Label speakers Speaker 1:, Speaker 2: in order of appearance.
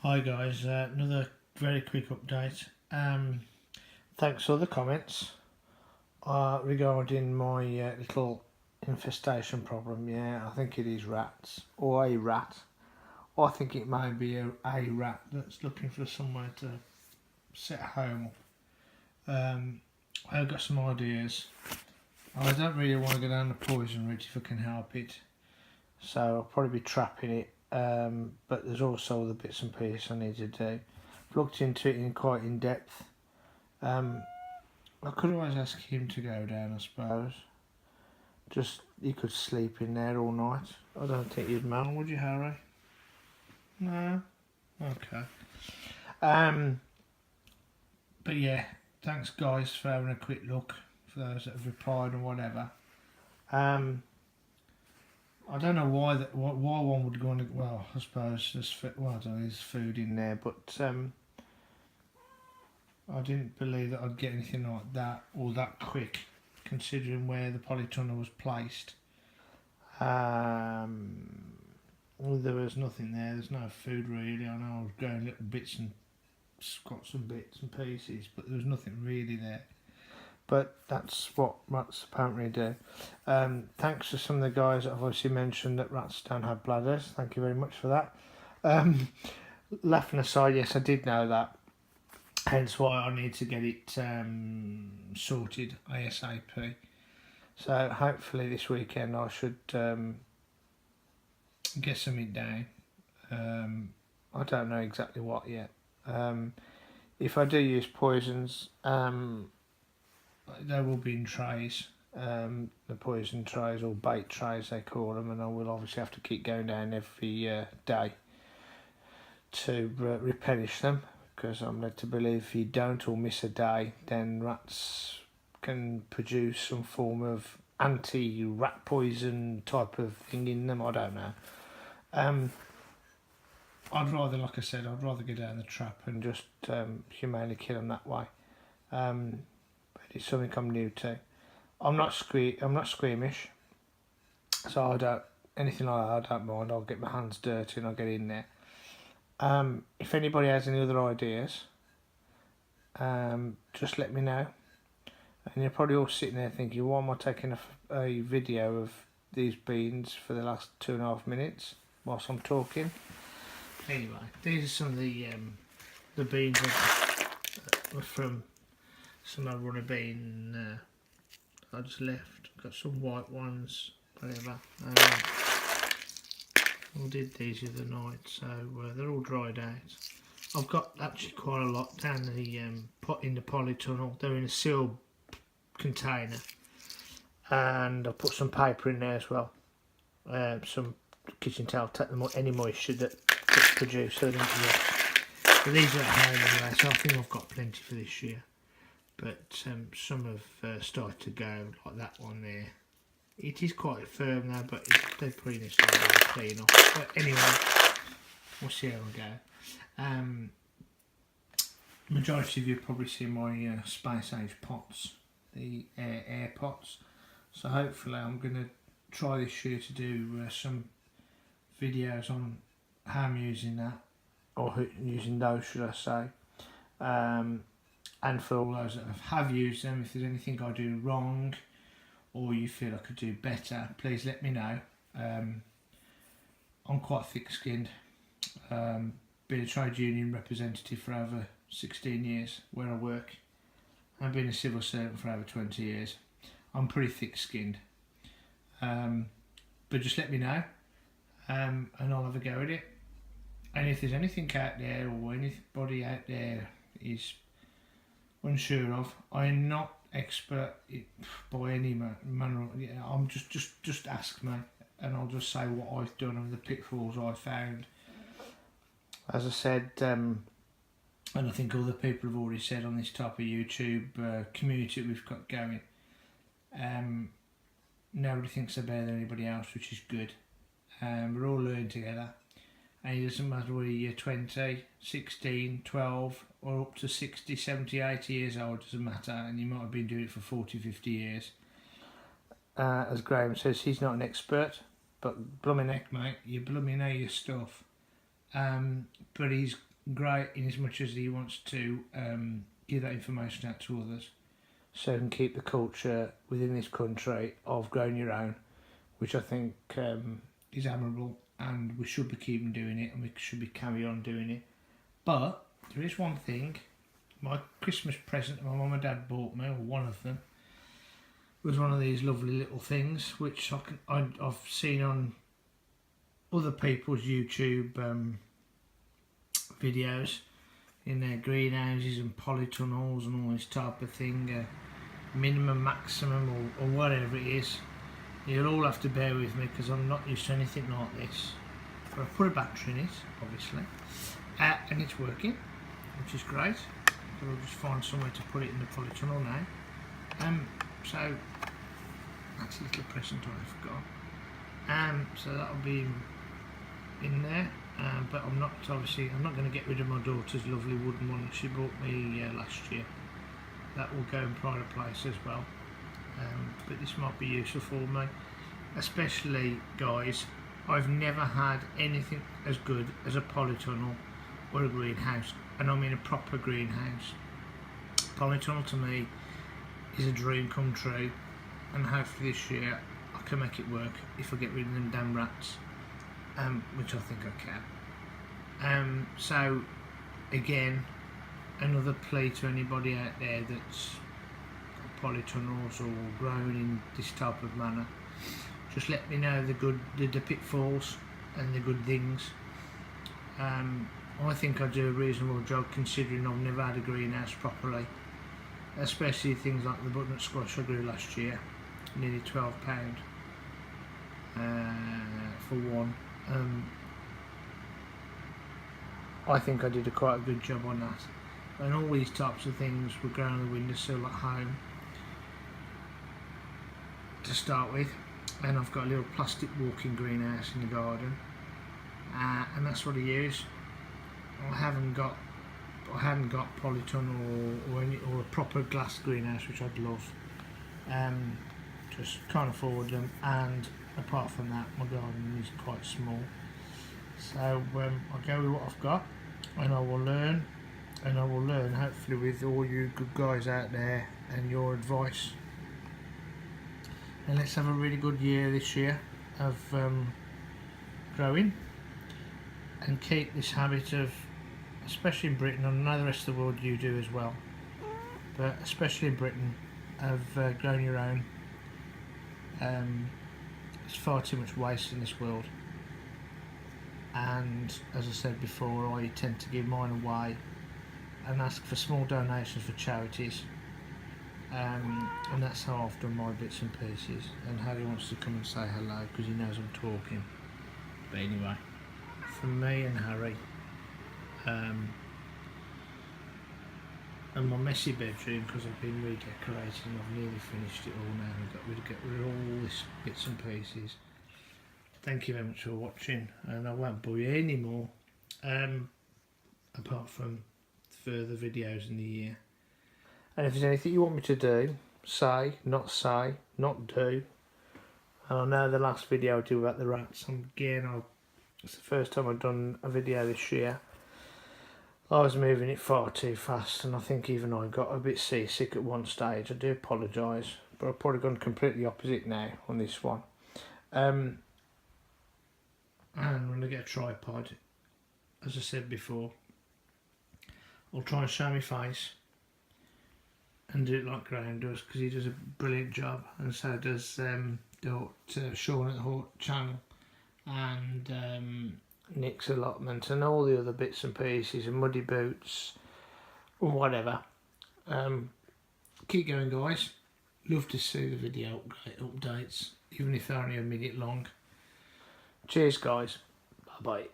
Speaker 1: Hi guys, another very quick update. Thanks for the comments regarding my little infestation problem. Yeah, I think it is rats or a rat. Or I think it may be a rat that's looking for somewhere to set home up. I've got some ideas. I don't really want to go down the poison route if I can help it, so I'll probably be trapping it. But there's also the bits and pieces I need to do. I've looked into it quite in depth. I could always ask him to go down, I suppose. Just, he could sleep in there all night. I don't think you'd mind, would you, Harry? No? Okay. But yeah, thanks guys for having a quick look, for those that have replied and whatever. I don't know why one would go on. Well, I suppose there's food in there, but I didn't believe that I'd get anything like that or that quick, considering where the polytunnel was placed. There was nothing there. There's no food really. I know I was growing little bits and got some bits and pieces, but there was nothing really there. But that's what rats apparently do. Thanks to some of the guys that have obviously mentioned that rats don't have bladders. Thank you very much for that. Laughing aside, yes, I did know that. Hence why I need to get it sorted ASAP. So hopefully this weekend I should get something down. I don't know exactly what yet. If I do use poisons, they will be in trays, the poison trays or bait trays they call them, and I will obviously have to keep going down every day to replenish them, because I'm led to believe if you don't or miss a day, then rats can produce some form of anti-rat poison type of thing in them. I don't know. I'd rather, like I said, I'd rather go down the trap and just humanely kill them that way. But it's something I'm new to. I'm not squeamish, so I don't anything like that. I don't mind. I'll get my hands dirty and I'll get in there. If anybody has any other ideas, just let me know. And you're probably all sitting there thinking, why am I taking a video of these beans for the last 2.5 minutes whilst I'm talking? Anyway, these are some of the beans that were from some other runner bean I just left. Got some white ones, whatever. I did these the other night, so they're all dried out. I've got actually quite a lot down the in the polytunnel. They're in a sealed container, and I put some paper in there as well. Some kitchen towel, take any moisture that gets produced, so they don't rot. But these are at home anyway, so I think I've got plenty for this year. But some have started to go, like that one there. It is quite firm now, but they pretty much clean off. But anyway, we'll see how we go. Majority of you probably see my space age pots, the air pots. So hopefully I'm going to try this year to do some videos on how I'm using that, or using those, should I say. And for all those that have used them, if there's anything I do wrong or you feel I could do better, please let me know. I'm quite thick-skinned. Been a trade union representative for over 16 years where I work. I've been a civil servant for over 20 years. I'm pretty thick-skinned. But just let me know, and I'll have a go at it. And if there's anything out there, or anybody out there is unsure of, I'm not expert by any manner. I'm just ask me, and I'll just say what I've done and the pitfalls I found. As I said, and I think other people have already said on this type of YouTube community we've got going, nobody thinks they're better than anybody else, which is good. We're all learning together. And it doesn't matter whether you're 20, 16, 12 or up to 60, 70, 80 years old, doesn't matter, and you might have been doing it for 40, 50 years. As Graham says, he's not an expert, but blooming heck mate, you blooming know your stuff. But he's great in as much as he wants to give that information out to others, so he can keep the culture within this country of growing your own, which I think is admirable, and we should be keeping doing it, and we should be carry on doing it. But there is one thing. My Christmas present my mum and dad bought me, or one of them, was one of these lovely little things which I've seen on other people's YouTube videos in their greenhouses and polytunnels and all this type of thing, minimum, maximum, or whatever it is. You'll all have to bear with me because I'm not used to anything like this. But I've put a battery in it, obviously, and it's working, which is great. So we'll just find somewhere to put it in the polytunnel now. So that's a little present I've got. So that'll be in there. But I'm not going to get rid of my daughter's lovely wooden one that she bought me last year. That will go in pride of place as well. But this might be useful for me, especially guys. I've never had anything as good as a polytunnel or a greenhouse, and I mean a proper greenhouse. Polytunnel to me is a dream come true, and hopefully this year I can make it work if I get rid of them damn rats, which I think I can. So again, another plea to anybody out there that's got polytunnels or grown in this type of manner, just let me know the pitfalls and the good things. I think I do a reasonable job considering I've never had a greenhouse properly, especially things like the butternut squash I grew last year, nearly £12 for one. I think I did quite a good job on that, and all these types of things were grown on the windowsill at home to start with, and I've got a little plastic walking greenhouse in the garden, and that's what I use. I hadn't got polytunnel or a proper glass greenhouse, which I'd love. Just can't afford them, and apart from that, my garden is quite small. So I'll go with what I've got, and I will learn, hopefully with all you good guys out there and your advice. And let's have a really good year this year of growing, and keep this habit of, especially in Britain, and I know the rest of the world you do as well, but especially in Britain, of growing your own. There's far too much waste in this world, and as I said before, I tend to give mine away and ask for small donations for charities, and that's how I've done my bits and pieces. And Harry wants to come and say hello because he knows I'm talking. But anyway, from me and Harry, and my messy bedroom, because I've been redecorating, I've nearly finished it all now and got rid of all these bits and pieces. Thank you very much for watching, and I won't bore you anymore, apart from further videos in the year. And if there's anything you want me to do, say, not do. And I know the last video I did about the rats, it's the first time I've done a video this year. I was moving it far too fast, and I think even I got a bit seasick at one stage. I do apologise, but I've probably gone completely opposite now on this one. And when I get a tripod, as I said before, I'll try and show my face and do it like Graham does, because he does a brilliant job, and so does Sean at the Hawk channel, and Nick's Allotment, and all the other bits and pieces, and Muddy Boots, or whatever. Keep going, guys. Love to see the video updates, even if they're only a minute long. Cheers, guys. Bye bye.